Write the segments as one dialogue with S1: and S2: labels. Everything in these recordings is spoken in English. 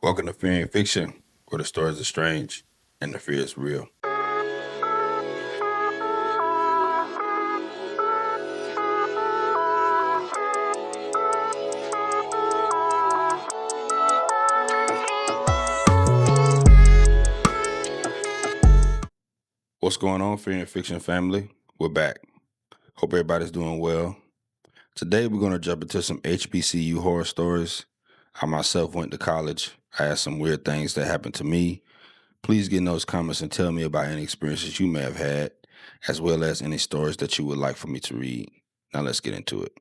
S1: Welcome to Fear and Fiction, where the stories are strange and the fear is real. What's going on, Fear and Fiction family? We're back. Hope everybody's doing well. Today we're going to jump into some HBCU horror stories. I myself went to college. I had some weird things that happened to me. Please get in those comments and tell me about any experiences you may have had, as well as any stories that you would like for me to read. Now let's get into it.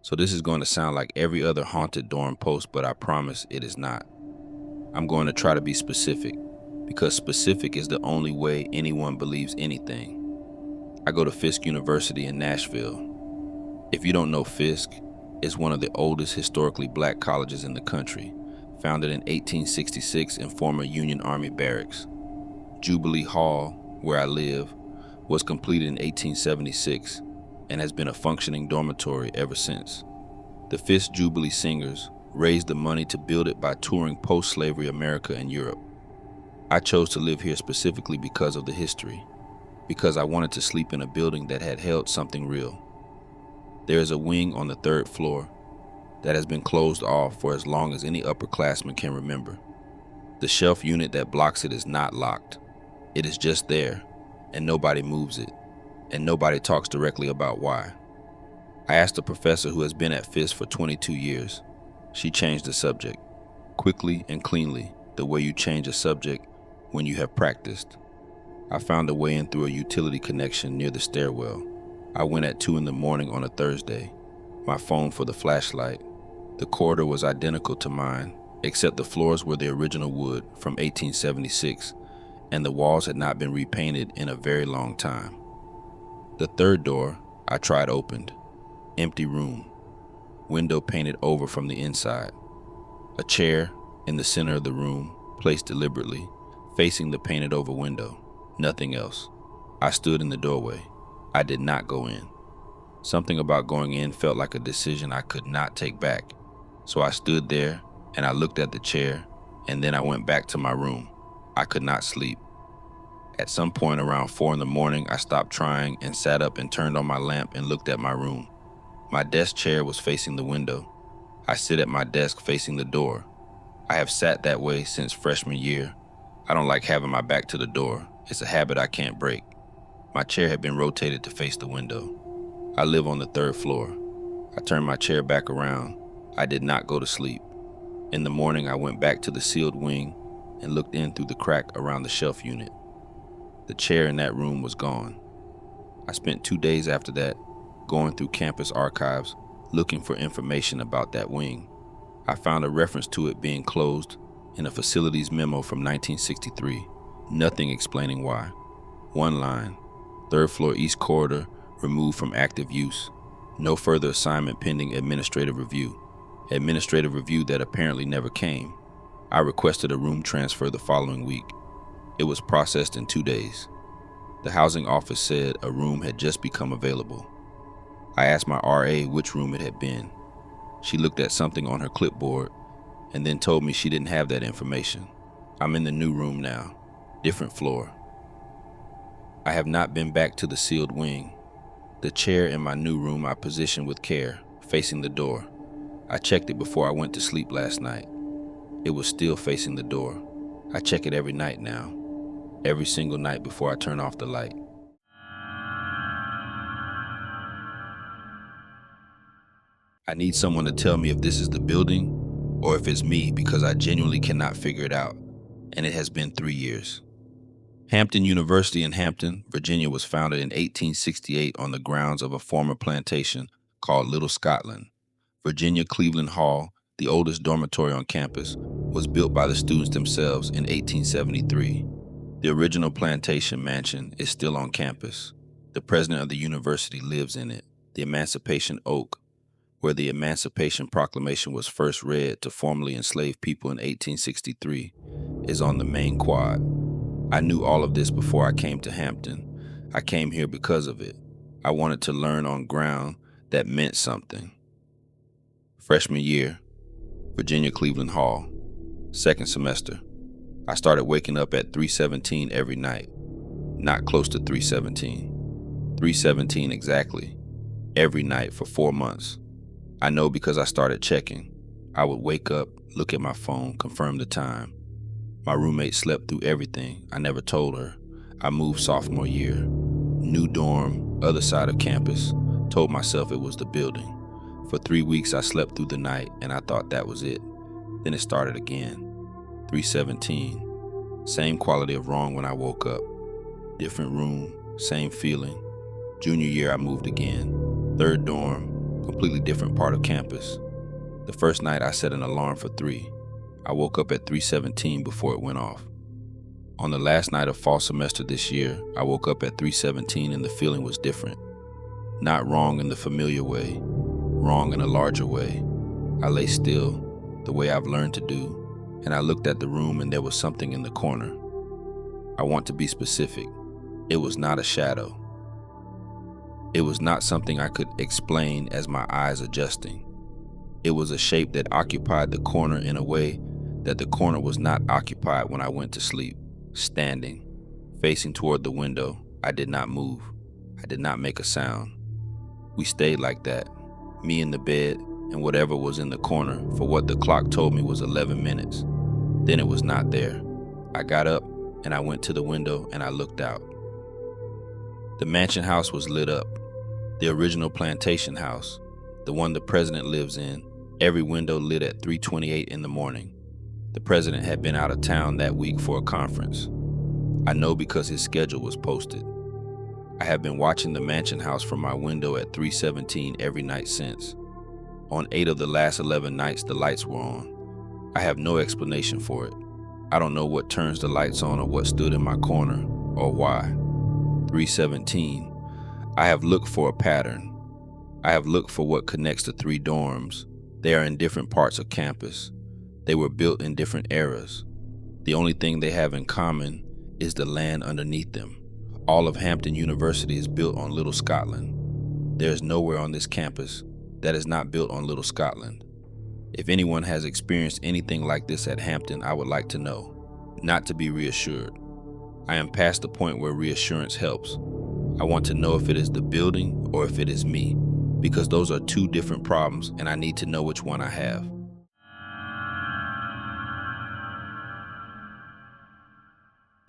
S1: So this is going to sound like every other haunted dorm post, but I promise it is not. I'm going to try to be specific, because specific is the only way anyone believes anything. I go to Fisk University in Nashville. If you don't know Fisk, it's one of the oldest historically black colleges in the country, founded in 1866 in former Union Army barracks. Jubilee Hall, where I live, was completed in 1876 and has been a functioning dormitory ever since. The Fisk Jubilee Singers raised the money to build it by touring post-slavery America and Europe. I chose to live here specifically because of the history, because I wanted to sleep in a building that had held something real. There is a wing on the third floor that has been closed off for as long as any upperclassman can remember. The shelf unit that blocks it is not locked. It is just there, and nobody moves it, and nobody talks directly about why. I asked a professor who has been at Fisk for 22 years. She changed the subject, quickly and cleanly, the way you change a subject when you have practiced. I found a way in through a utility connection near the stairwell. I went at 2 a.m. on a Thursday. My phone for the flashlight. The corridor was identical to mine, except the floors were the original wood from 1876, and the walls had not been repainted in a very long time. The third door I tried opened. Empty room. Window painted over from the inside. A chair in the center of the room, placed deliberately, facing the painted over window. Nothing else. I stood in the doorway. I did not go in. Something about going in felt like a decision I could not take back. So I stood there and I looked at the chair, and then I went back to my room. I could not sleep. At some point around 4 a.m, I stopped trying and sat up and turned on my lamp and looked at my room. My desk chair was facing the window. I sit at my desk facing the door. I have sat that way since freshman year. I don't like having my back to the door. It's a habit I can't break. My chair had been rotated to face the window. I live on the 3rd floor. I turned my chair back around. I did not go to sleep. In the morning, I went back to the sealed wing and looked in through the crack around the shelf unit. The chair in that room was gone. I spent 2 days after that going through campus archives looking for information about that wing. I found a reference to it being closed in a facilities memo from 1963, nothing explaining why. One line, 3rd floor east corridor removed from active use. No further assignment pending administrative review. Administrative review that apparently never came. I requested a room transfer the following week. It was processed in 2 days. The housing office said a room had just become available. I asked my RA which room it had been. She looked at something on her clipboard and then told me she didn't have that information. I'm in the new room now, different floor. I have not been back to the sealed wing. The chair in my new room I positioned with care, facing the door. I checked it before I went to sleep last night. It was still facing the door. I check it every night now, every single night before I turn off the light. I need someone to tell me if this is the building or if it's me, because I genuinely cannot figure it out, and it has been 3 years. Hampton University in Hampton, Virginia was founded in 1868 on the grounds of a former plantation called Little Scotland. Virginia Cleveland Hall, the oldest dormitory on campus, was built by the students themselves in 1873. The original plantation mansion is still on campus. The president of the university lives in it. The Emancipation Oak, where the Emancipation Proclamation was first read to formerly enslaved people in 1863, is on the main quad. I knew all of this before I came to Hampton. I came here because of it. I wanted to learn on ground that meant something. Freshman year, Virginia Cleveland Hall, second semester. I started waking up at 3:17 every night, not close to 3:17. 3:17 exactly, every night for 4 months. I know because I started checking. I would wake up, look at my phone, confirm the time. My roommate slept through everything. I never told her. I moved sophomore year. New dorm, other side of campus. Told myself it was the building. For 3 weeks I slept through the night and I thought that was it. Then it started again. 3:17. Same quality of wrong when I woke up. Different room, same feeling. Junior year I moved again. Third dorm, completely different part of campus. The first night I set an alarm for 3. I woke up at 3:17 before it went off. On the last night of fall semester this year, I woke up at 3:17 and the feeling was different. Not wrong in the familiar way, wrong in a larger way. I lay still, the way I've learned to do, and I looked at the room and there was something in the corner. I want to be specific. It was not a shadow. It was not something I could explain as my eyes adjusting. It was a shape that occupied the corner in a way that the corner was not occupied when I went to sleep. Standing, facing toward the window, I did not move. I did not make a sound. We stayed like that, me in the bed and whatever was in the corner for what the clock told me was 11 minutes. Then it was not there. I got up and I went to the window and I looked out. The mansion house was lit up. The original plantation house, the one the president lives in, every window lit at 3:28 in the morning. The president had been out of town that week for a conference. I know because his schedule was posted. I have been watching the mansion house from my window at 3:17 every night since. On 8 of the last 11 nights, the lights were on. I have no explanation for it. I don't know what turns the lights on or what stood in my corner or why. 3:17. I have looked for a pattern. I have looked for what connects the 3 dorms. They are in different parts of campus. They were built in different eras. The only thing they have in common is the land underneath them. All of Hampton University is built on Little Scotland. There is nowhere on this campus that is not built on Little Scotland. If anyone has experienced anything like this at Hampton, I would like to know, not to be reassured. I am past the point where reassurance helps. I want to know if it is the building or if it is me, because those are 2 different problems and I need to know which one I have.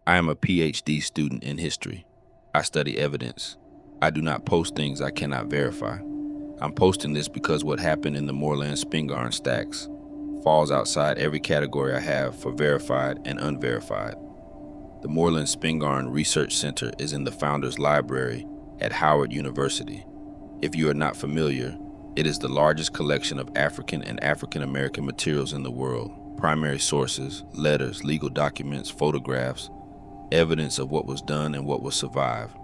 S1: I am a PhD student in history. I study evidence. I do not post things I cannot verify. I'm posting this because what happened in the Moreland Spingarn stacks falls outside every category I have for verified and unverified. The Moreland Spingarn Research Center is in the Founders Library at Howard University. If you are not familiar, it is the largest collection of African and African American materials in the world. Primary sources, letters, legal documents, photographs, evidence of what was done and what was survived.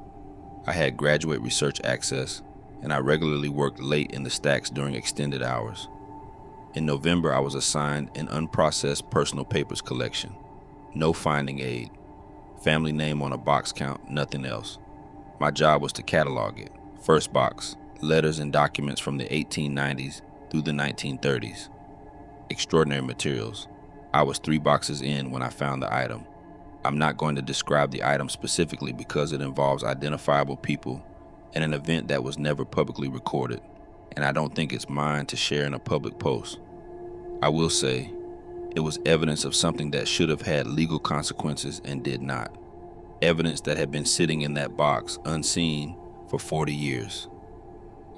S1: I had graduate research access, and I regularly worked late in the stacks during extended hours. In November, I was assigned an unprocessed personal papers collection. No finding aid. Family name on a box count, nothing else. My job was to catalog it. First box, letters and documents from the 1890s through the 1930s. Extraordinary materials. I was 3 boxes in when I found the item. I'm not going to describe the item specifically because it involves identifiable people and an event that was never publicly recorded, and I don't think it's mine to share in a public post. I will say, it was evidence of something that should have had legal consequences and did not. Evidence that had been sitting in that box, unseen, for 40 years.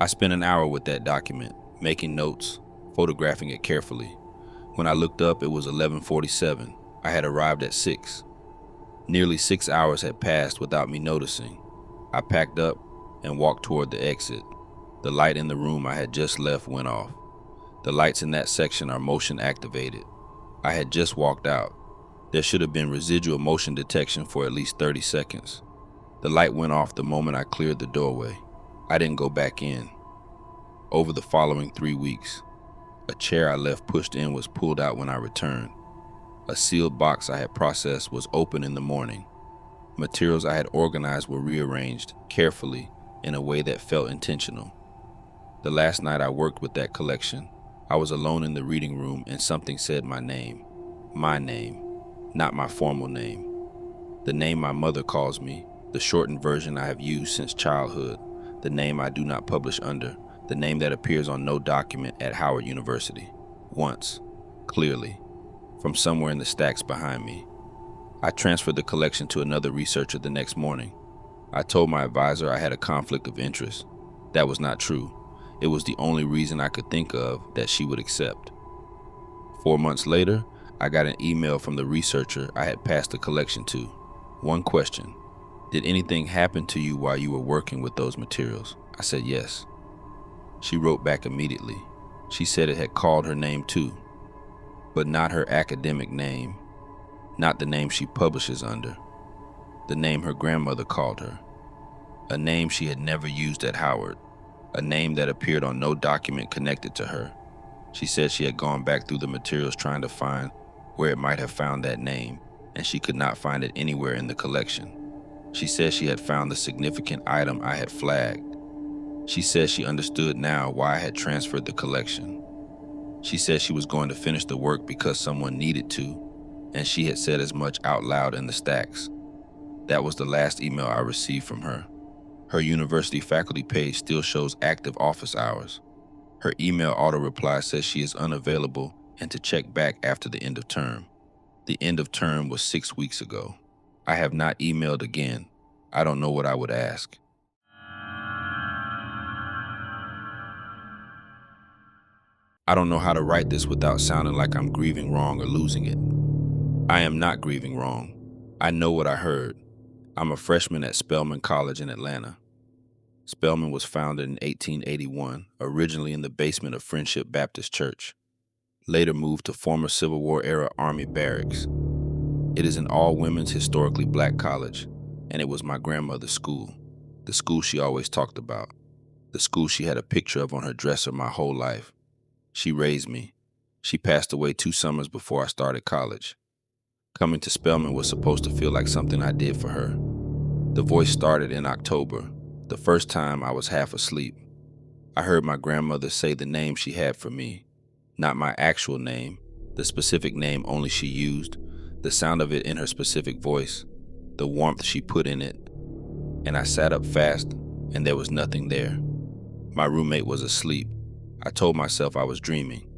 S1: I spent an hour with that document, making notes, photographing it carefully. When I looked up, it was 11:47. I had arrived at 6. Nearly 6 hours had passed without me noticing. I packed up and walked toward the exit. The light in the room I had just left went off. The lights in that section are motion activated. I had just walked out. There should have been residual motion detection for at least 30 seconds. The light went off the moment I cleared the doorway. I didn't go back in. Over the following 3 weeks, a chair I left pushed in was pulled out when I returned. A sealed box I had processed was open in the morning. Materials I had organized were rearranged carefully in a way that felt intentional. The last night I worked with that collection, I was alone in the reading room and something said my name. My name, not my formal name. The name my mother calls me, the shortened version I have used since childhood, the name I do not publish under, the name that appears on no document at Howard University. Once, clearly, from somewhere in the stacks behind me. I transferred the collection to another researcher the next morning. I told my advisor I had a conflict of interest. That was not true. It was the only reason I could think of that she would accept. 4 months later, I got an email from the researcher I had passed the collection to. One question: did anything happen to you while you were working with those materials? I said yes. She wrote back immediately. She said it had called her name too, but not her academic name, not the name she publishes under, the name her grandmother called her, a name she had never used at Howard, a name that appeared on no document connected to her. She said she had gone back through the materials trying to find where it might have found that name, and she could not find it anywhere in the collection. She said she had found the significant item I had flagged. She said she understood now why I had transferred the collection. She said she was going to finish the work because someone needed to, and she had said as much out loud in the stacks. That was the last email I received from her. Her university faculty page still shows active office hours. Her email auto-reply says she is unavailable and to check back after the end of term. The end of term was 6 weeks ago. I have not emailed again. I don't know what I would ask. I don't know how to write this without sounding like I'm grieving wrong or losing it. I am not grieving wrong. I know what I heard. I'm a freshman at Spelman College in Atlanta. Spelman was founded in 1881, originally in the basement of Friendship Baptist Church. Later moved to former Civil War-era Army barracks. It is an all-women's historically black college, and it was my grandmother's school, the school she always talked about, the school she had a picture of on her dresser my whole life. She raised me. She passed away 2 summers before I started college. Coming to Spelman was supposed to feel like something I did for her. The voice started in October, the first time I was half asleep. I heard my grandmother say the name she had for me, not my actual name, the specific name only she used, the sound of it in her specific voice, the warmth she put in it. And I sat up fast, and there was nothing there. My roommate was asleep. I told myself I was dreaming.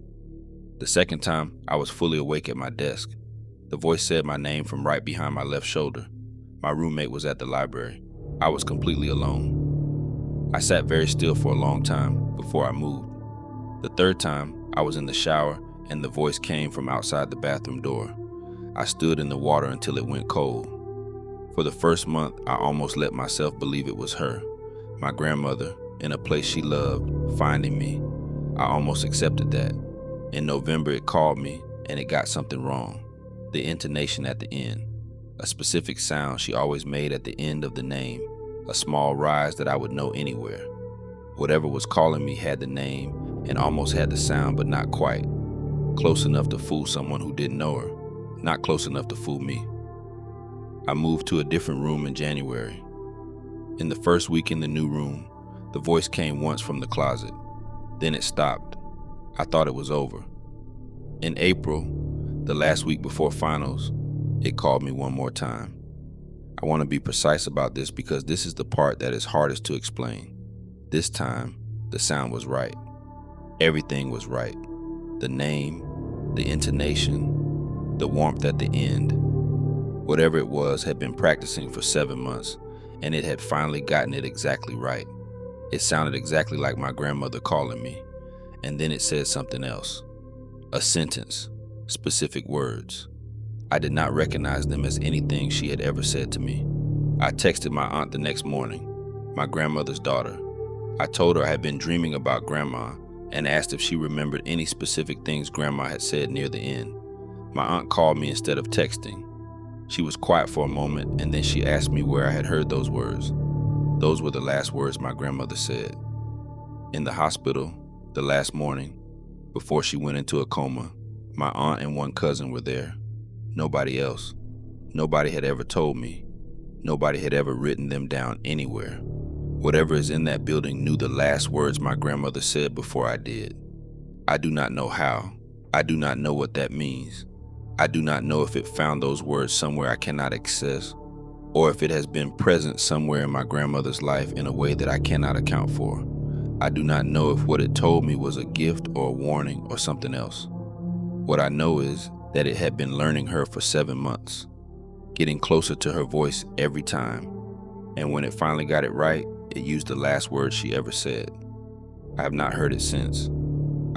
S1: The second time, I was fully awake at my desk. The voice said my name from right behind my left shoulder. My roommate was at the library. I was completely alone. I sat very still for a long time before I moved. The third time, I was in the shower and the voice came from outside the bathroom door. I stood in the water until it went cold. For the first month, I almost let myself believe it was her, my grandmother, in a place she loved, finding me. I almost accepted that. In November, it called me and it got something wrong. The intonation at the end, a specific sound she always made at the end of the name, a small rise that I would know anywhere. Whatever was calling me had the name and almost had the sound, but not quite. Close enough to fool someone who didn't know her, not close enough to fool me. I moved to a different room in January. In the first week in the new room, the voice came once from the closet. Then it stopped. I thought it was over. In April, the last week before finals, it called me one more time. I want to be precise about this because this is the part that is hardest to explain. This time, the sound was right. Everything was right. The name, the intonation, the warmth at the end. Whatever it was had been practicing for 7 months, and it had finally gotten it exactly right. It sounded exactly like my grandmother calling me, and then it said something else. A sentence, specific words. I did not recognize them as anything she had ever said to me. I texted my aunt the next morning, my grandmother's daughter. I told her I had been dreaming about Grandma and asked if she remembered any specific things Grandma had said near the end. My aunt called me instead of texting. She was quiet for a moment, and then she asked me where I had heard those words. Those were the last words my grandmother said. In the hospital, the last morning, before she went into a coma, my aunt and one cousin were there. Nobody else. Nobody had ever told me. Nobody had ever written them down anywhere. Whatever is in that building knew the last words my grandmother said before I did. I do not know how. I do not know what that means. I do not know if it found those words somewhere I cannot access, or if it has been present somewhere in my grandmother's life in a way that I cannot account for. I do not know if what it told me was a gift or a warning or something else. What I know is that it had been learning her for 7 months, getting closer to her voice every time, and when it finally got it right, it used the last words she ever said. I have not heard it since.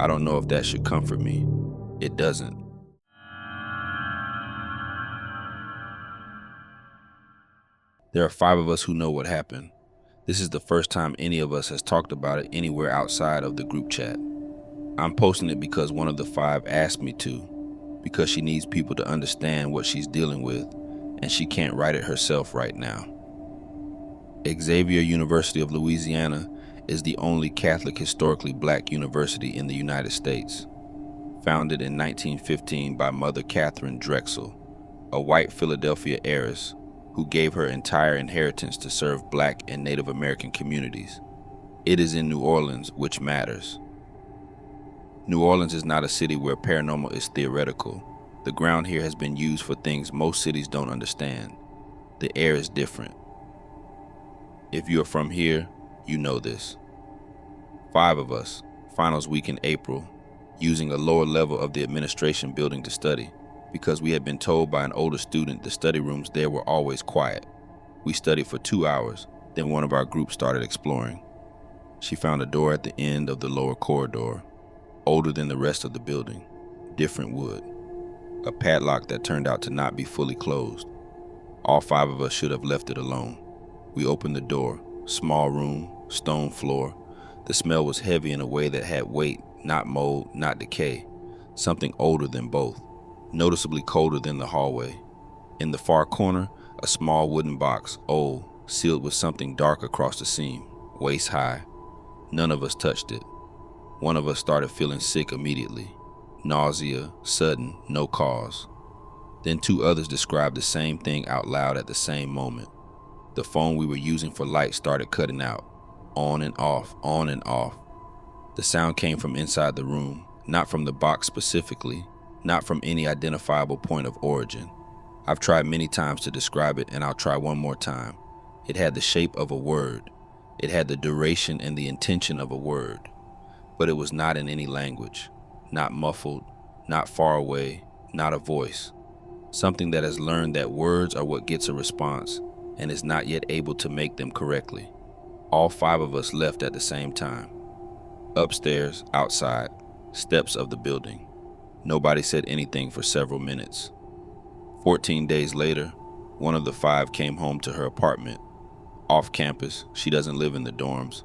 S1: I don't know if that should comfort me. It doesn't. There are 5 of us who know what happened. This is the first time any of us has talked about it anywhere outside of the group chat. I'm posting it because one of the 5 asked me to, because she needs people to understand what she's dealing with, and she can't write it herself right now. Xavier University of Louisiana is the only Catholic historically black university in the United States. Founded in 1915 by Mother Catherine Drexel, a white Philadelphia heiress who gave her entire inheritance to serve black and Native American communities. It is in New Orleans, which matters. New Orleans is not a city where paranormal is theoretical. The ground here has been used for things most cities don't understand. The air is different. If you are from here, you know this. 5 of us, finals week in April, using a lower level of the administration building to study, because we had been told by an older student the study rooms there were always quiet. We studied for 2 hours, then one of our groups started exploring. She found a door at the end of the lower corridor, older than the rest of the building, different wood, a padlock that turned out to not be fully closed. All 5 of us should have left it alone. We opened the door, small room, stone floor. The smell was heavy in a way that had weight, not mold, not decay, something older than both, noticeably colder than the hallway. In the far corner, a small wooden box, old, sealed with something dark across the seam, waist high. None of us touched it. One of us started feeling sick immediately. Nausea, sudden, no cause. Then 2 others described the same thing out loud at the same moment. The phone we were using for light started cutting out, on and off, on and off. The sound came from inside the room, not from the box specifically, not from any identifiable point of origin. I've tried many times to describe it, and I'll try one more time. It had the shape of a word. It had the duration and the intention of a word. But it was not in any language, not muffled, not far away, not a voice. Something that has learned that words are what gets a response and is not yet able to make them correctly. All 5 of us left at the same time. Upstairs, outside, steps of the building. Nobody said anything for several minutes. 14 days later, one of the 5 came home to her apartment. Off campus, she doesn't live in the dorms,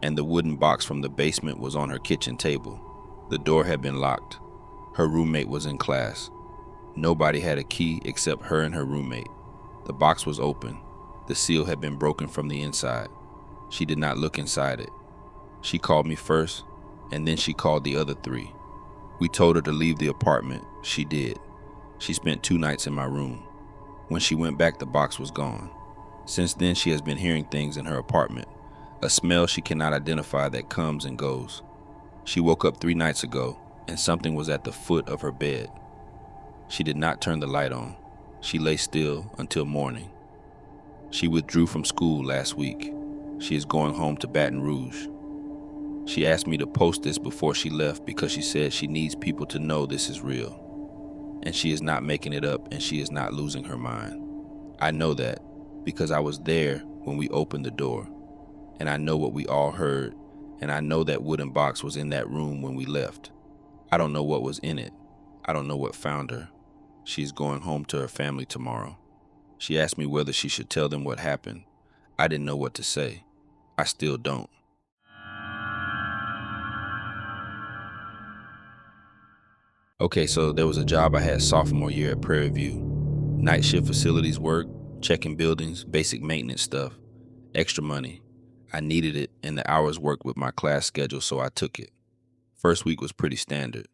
S1: and the wooden box from the basement was on her kitchen table. The door had been locked. Her roommate was in class. Nobody had a key except her and her roommate. The box was open. The seal had been broken from the inside. She did not look inside it. She called me first, and then she called the other 3. We told her to leave the apartment. She did. She spent 2 nights in my room. When she went back, the box was gone. Since then, she has been hearing things in her apartment, a smell she cannot identify that comes and goes. She woke up 3 nights ago, and something was at the foot of her bed. She did not turn the light on. She lay still until morning. She withdrew from school last week. She is going home to Baton Rouge. She asked me to post this before she left because she said she needs people to know this is real. And she is not making it up, and she is not losing her mind. I know that because I was there when we opened the door, and I know what we all heard, and I know that wooden box was in that room when we left. I don't know what was in it. I don't know what found her. She's going home to her family tomorrow. She asked me whether she should tell them what happened. I didn't know what to say. I still don't. Okay, so there was a job I had sophomore year at Prairie View. Night shift facilities work, checking buildings, basic maintenance stuff. Extra money. I needed it, and the hours worked with my class schedule, so I took it. First week was pretty standard.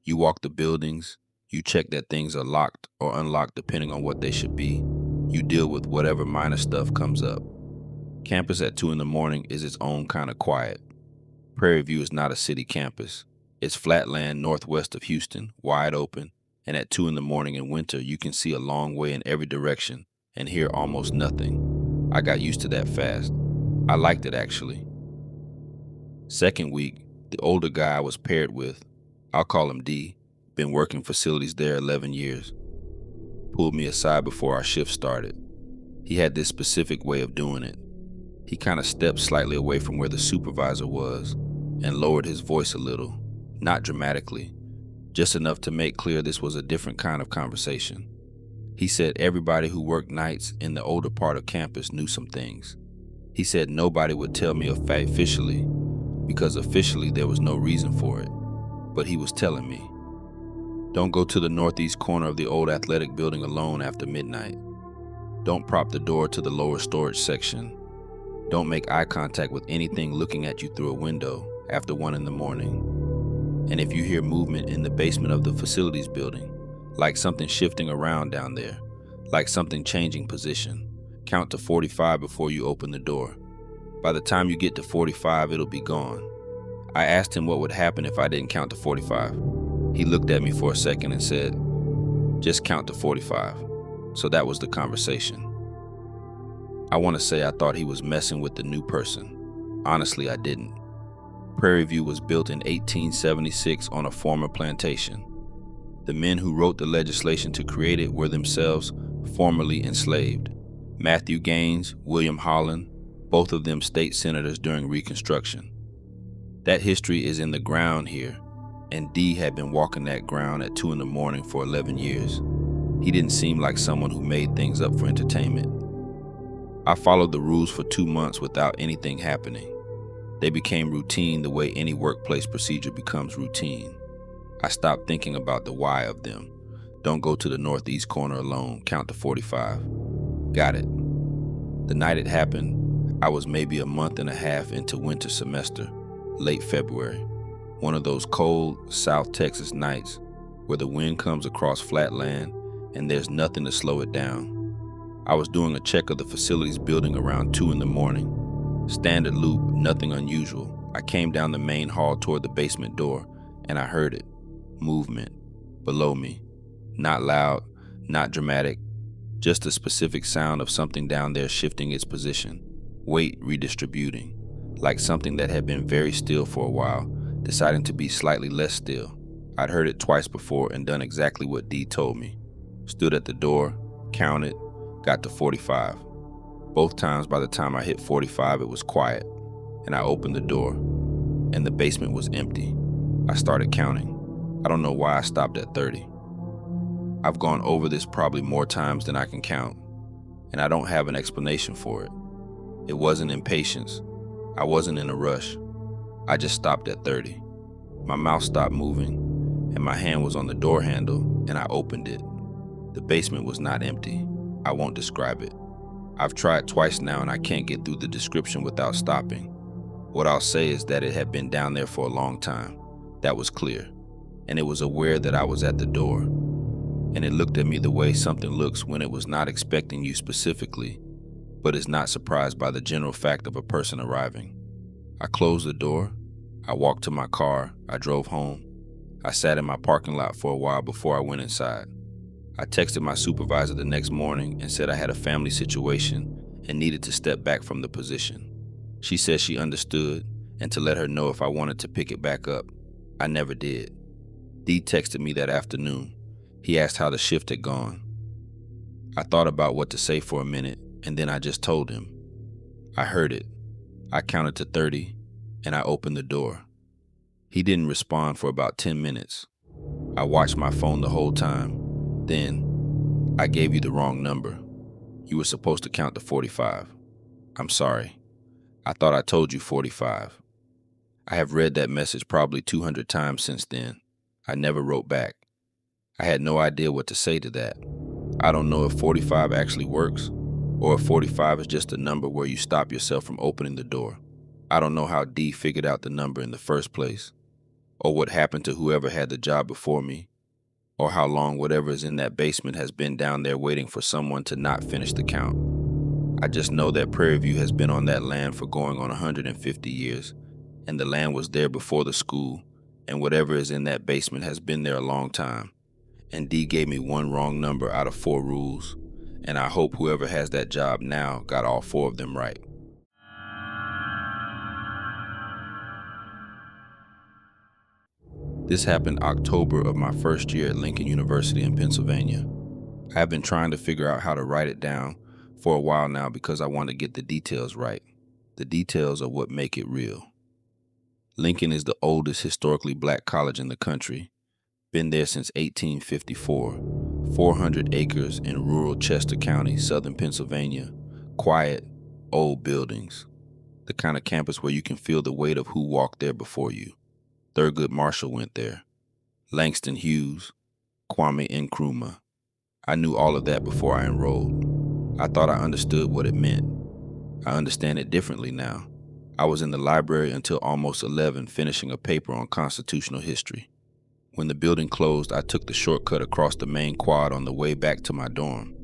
S1: You walk the buildings, you check that things are locked or unlocked depending on what they should be. You deal with whatever minor stuff comes up. Campus at 2 in the morning is its own kind of quiet. Prairie View is not a city campus. It's flat land northwest of Houston, wide open, and at 2 in the morning in winter, you can see a long way in every direction and hear almost nothing. I got used to that fast. I liked it, actually. Second week, the older guy I was paired with, I'll call him D, been working facilities there 11 years, pulled me aside before our shift started. He had this specific way of doing it. He kind of stepped slightly away from where the supervisor was and lowered his voice a little, not dramatically, just enough to make clear this was a different kind of conversation. He said everybody who worked nights in the older part of campus knew some things. He said nobody would tell me officially, because officially there was no reason for it, but he was telling me. Don't go to the northeast corner of the old athletic building alone after midnight. Don't prop the door to the lower storage section. Don't make eye contact with anything looking at you through a window after 1 in the morning. And if you hear movement in the basement of the facilities building, like something shifting around down there, like something changing position, count to 45 before you open the door. By the time you get to 45, it'll be gone. I asked him what would happen if I didn't count to 45. He looked at me for a second and said, just count to 45. So that was the conversation. I want to say I thought he was messing with the new person. Honestly, I didn't. Prairie View was built in 1876 on a former plantation. The men who wrote the legislation to create it were themselves formerly enslaved. Matthew Gaines, William Holland, both of them state senators during Reconstruction. That history is in the ground here, and D had been walking that ground at 2 in the morning for 11 years. He didn't seem like someone who made things up for entertainment. I followed the rules for 2 months without anything happening. They became routine the way any workplace procedure becomes routine. I stopped thinking about the why of them. Don't go to the northeast corner alone, count to 45. Got it. The night it happened, I was maybe a month and a half into winter semester, late February. One of those cold South Texas nights where the wind comes across flat land and there's nothing to slow it down. I was doing a check of the facilities building around 2 in the morning. Standard loop, nothing unusual. I came down the main hall toward the basement door, and I heard it. Movement. Below me. Not loud, not dramatic, just a specific sound of something down there shifting its position. Weight redistributing. Like something that had been very still for a while, deciding to be slightly less still. I'd heard it twice before and done exactly what D told me. Stood at the door, counted, got to 45. Both times by the time I hit 45, it was quiet, and I opened the door, and the basement was empty. I started counting. I don't know why I stopped at 30. I've gone over this probably more times than I can count, and I don't have an explanation for it. It wasn't impatience. I wasn't in a rush. I just stopped at 30. My mouth stopped moving, and my hand was on the door handle, and I opened it. The basement was not empty. I won't describe it. I've tried twice now and I can't get through the description without stopping. What I'll say is that it had been down there for a long time. That was clear. And it was aware that I was at the door. And it looked at me the way something looks when it was not expecting you specifically, but is not surprised by the general fact of a person arriving. I closed the door. I walked to my car. I drove home. I sat in my parking lot for a while before I went inside. I texted my supervisor the next morning and said I had a family situation and needed to step back from the position. She said she understood and to let her know if I wanted to pick it back up. I never did. D texted me that afternoon. He asked how the shift had gone. I thought about what to say for a minute and then I just told him. I heard it. I counted to 30 and I opened the door. He didn't respond for about 10 minutes. I watched my phone the whole time. Then, I gave you the wrong number. You were supposed to count to 45. I'm sorry. I thought I told you 45. I have read that message probably 200 times since then. I never wrote back. I had no idea what to say to that. I don't know if 45 actually works, or if 45 is just a number where you stop yourself from opening the door. I don't know how D figured out the number in the first place, or what happened to whoever had the job before me, or how long whatever is in that basement has been down there waiting for someone to not finish the count. I just know that Prairie View has been on that land for going on 150 years, and the land was there before the school, and whatever is in that basement has been there a long time. And D gave me one wrong number out of 4 rules, and I hope whoever has that job now got all 4 of them right. This happened October of my first year at Lincoln University in Pennsylvania. I have been trying to figure out how to write it down for a while now because I want to get the details right. The details are what make it real. Lincoln is the oldest historically black college in the country. Been there since 1854. 400 acres in rural Chester County, southern Pennsylvania. Quiet, old buildings. The kind of campus where you can feel the weight of who walked there before you. Thurgood Marshall went there. Langston Hughes. Kwame Nkrumah. I knew all of that before I enrolled. I thought I understood what it meant. I understand it differently now. I was in the library until almost 11 finishing a paper on constitutional history. When the building closed, I took the shortcut across the main quad on the way back to my dorm.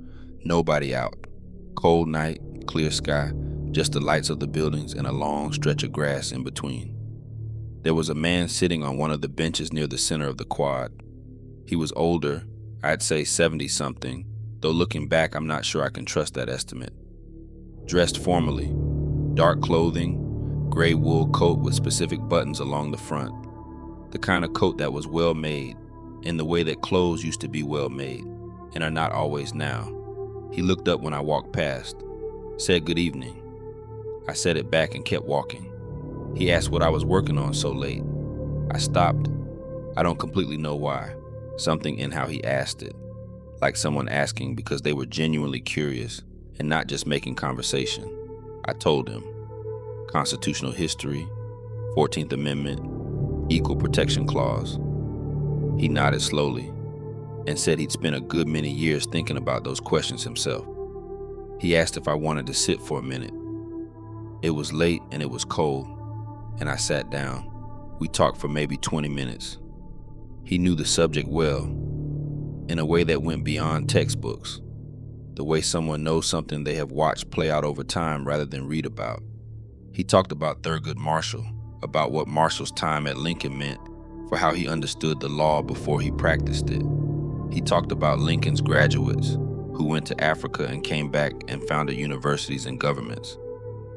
S1: Nobody out. Cold night, clear sky, just the lights of the buildings and a long stretch of grass in between. There was a man sitting on one of the benches near the center of the quad. He was older, I'd say 70-something, though looking back, I'm not sure I can trust that estimate. Dressed formally, dark clothing, gray wool coat with specific buttons along the front. The kind of coat that was well made, in the way that clothes used to be well made, and are not always now. He looked up when I walked past, said good evening. I said it back and kept walking. He asked what I was working on so late. I stopped. I don't completely know why. Something in how he asked it, like someone asking because they were genuinely curious and not just making conversation. I told him. Constitutional history, 14th Amendment, Equal Protection Clause. He nodded slowly and said he'd spent a good many years thinking about those questions himself. He asked if I wanted to sit for a minute. It was late and it was cold, and I sat down. We talked for maybe 20 minutes. He knew the subject well, in a way that went beyond textbooks, the way someone knows something they have watched play out over time rather than read about. He talked about Thurgood Marshall, about what Marshall's time at Lincoln meant for how he understood the law before he practiced it. He talked about Lincoln's graduates who went to Africa and came back and founded universities and governments.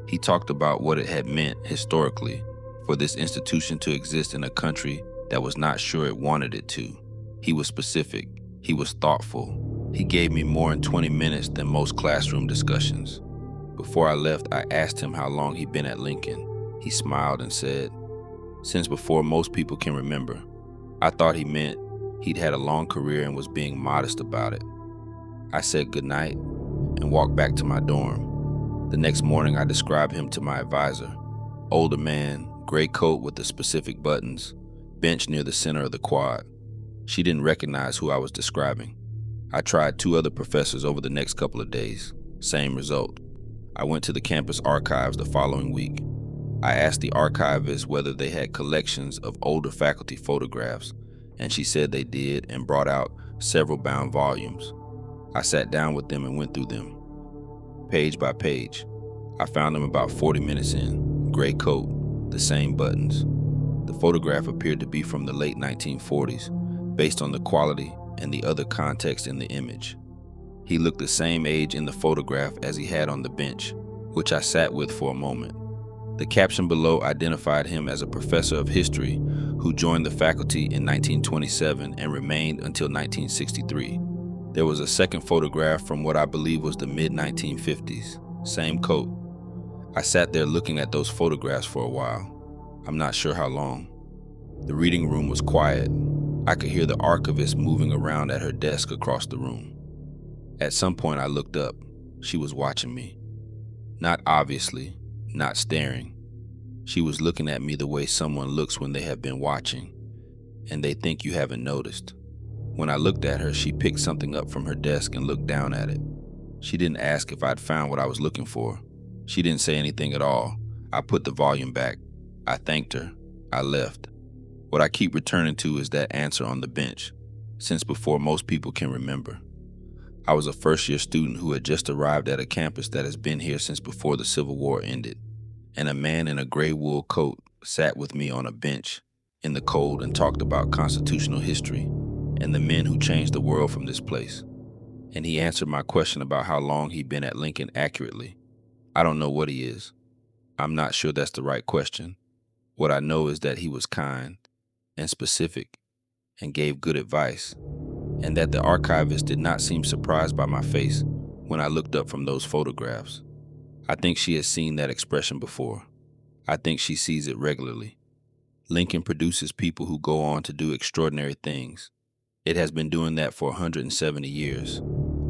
S1: He talked about what it had meant historically for this institution to exist in a country that was not sure it wanted it to. He was specific. He was thoughtful. He gave me more in 20 minutes than most classroom discussions. Before I left, I asked him how long he'd been at Lincoln. He smiled and said, "Since before most people can remember." I thought he meant he'd had a long career and was being modest about it. I said goodnight and walked back to my dorm. The next morning, I described him to my advisor. Older man, gray coat with the specific buttons, bench near the center of the quad. She didn't recognize who I was describing. I tried 2 other professors over the next couple of days. Same result. I went to the campus archives the following week. I asked the archivist whether they had collections of older faculty photographs, and she said they did and brought out several bound volumes. I sat down with them and went through them, page by page. I found them about 40 minutes in, gray coat, the same buttons. The photograph appeared to be from the late 1940s, based on the quality and the other context in the image. He looked the same age in the photograph as he had on the bench, which I sat with for a moment. The caption below identified him as a professor of history who joined the faculty in 1927 and remained until 1963. There was a second photograph from what I believe was the mid-1950s, same coat. I sat there looking at those photographs for a while. I'm not sure how long. The reading room was quiet. I could hear the archivist moving around at her desk across the room. At some point I looked up. She was watching me. Not obviously, not staring. She was looking at me the way someone looks when they have been watching, and they think you haven't noticed. When I looked at her, she picked something up from her desk and looked down at it. She didn't ask if I'd found what I was looking for. She didn't say anything at all. I put the volume back. I thanked her. I left. What I keep returning to is that answer on the bench, since before most people can remember. I was a first-year student who had just arrived at a campus that has been here since before the Civil War ended, and a man in a gray wool coat sat with me on a bench in the cold and talked about constitutional history and the men who changed the world from this place. And he answered my question about how long he'd been at Lincoln accurately. I don't know what he is. I'm not sure that's the right question. What I know is that he was kind and specific and gave good advice, and that the archivist did not seem surprised by my face when I looked up from those photographs. I think she has seen that expression before. I think she sees it regularly. Lincoln produces people who go on to do extraordinary things. It has been doing that for 170 years.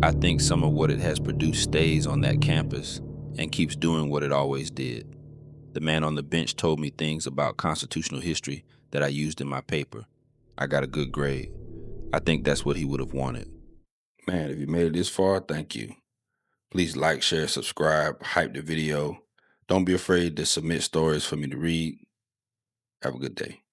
S1: I think some of what it has produced stays on that campus and keeps doing what it always did. The man on the bench told me things about constitutional history that I used in my paper. I got a good grade. I think that's what he would have wanted. Man, if you made it this far, thank you. Please like, share, subscribe, hype the video. Don't be afraid to submit stories for me to read. Have a good day.